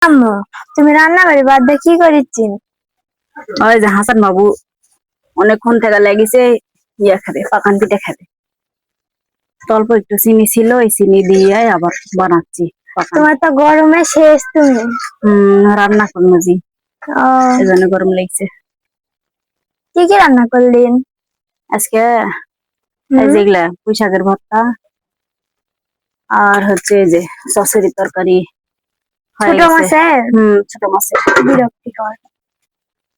আম্মু, তুমি রান্না বাড়ি বাদ দিয়ে কি করিচ্ছেন? ওই যে হাসান বাবু অনেকক্ষণ থেকে লেগেছে ইয়া খেতে, পাকান পিঠে খেতে। অল্প একটু চিনি ছিল, ওই চিনি দিয়ে আবার বানাচ্ছি পাকান। তোমার তো গরমে শেষ তুমি। রান্না করবো জি, ও, এই জন্য গরম লাগছে। কি কি রান্না করলেন আজকে এই হুম? যেগুলা পুঁই শাকের ভর্তা আর হচ্ছে এই যে সসের তরকারি হয়ে ছোট গেছে। মাছের? ছোট মাছের। বিরক্তিকর।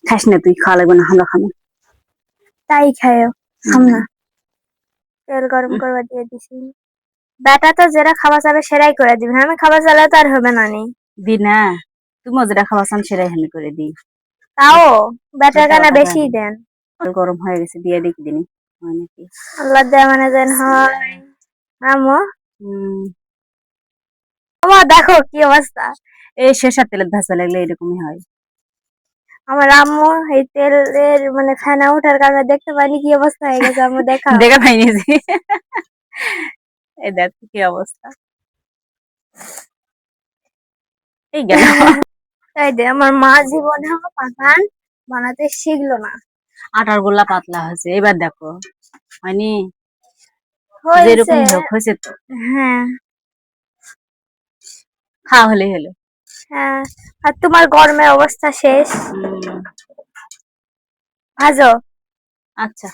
খাস না তুই, খাওয়া লাগবে না, আমরা খাবো। তাই খায় খাম না। তেল গরম করবা দিয়ে দিছি। বেটা তো যেটা খাওয়া যাবে সেটাই করে দিবেন, আমি খাবার চাইলে তো আর হবে না নি। দি না, তুমি যেটা খাওয়া চান সেটাই আমি করে দিই। তাও বেটার মিথ্যা গানা কথা কয় বেশি না। দেন। গরম হয়ে গেছে, দিয়ে দেখি দিনি হয় নাকি। আল্লাহ দেয় মানে দেন হয়। আম্মু, হম আমার দেখো কি অবস্থা। এই শেষের তেলের ধাঁচা লাগলে এরকমই হয়। আমার আম্মু এই তেলের মানে ফেনা ওঠার কারণে দেখতে পাইনি কি অবস্থা হয়ে গেছে, আম্মু দেখাও। দেখা পাইনি যে। এই দেখ কি অবস্থা, এই গেল। তাই দে আমার মা জীবনে পাকান বানাতে শিখলো না। আটার গোল্লা পাতলা হয়েছে, এবার দেখো হয়নি। হয়েছে। যেরকম হোক হয়েছে তো, হ্যাঁ। খাওয়া হলে হলো। হ্যাঁ, আর তোমার গরমের অবস্থা শেষ। উম, ভাজো। আচ্ছা।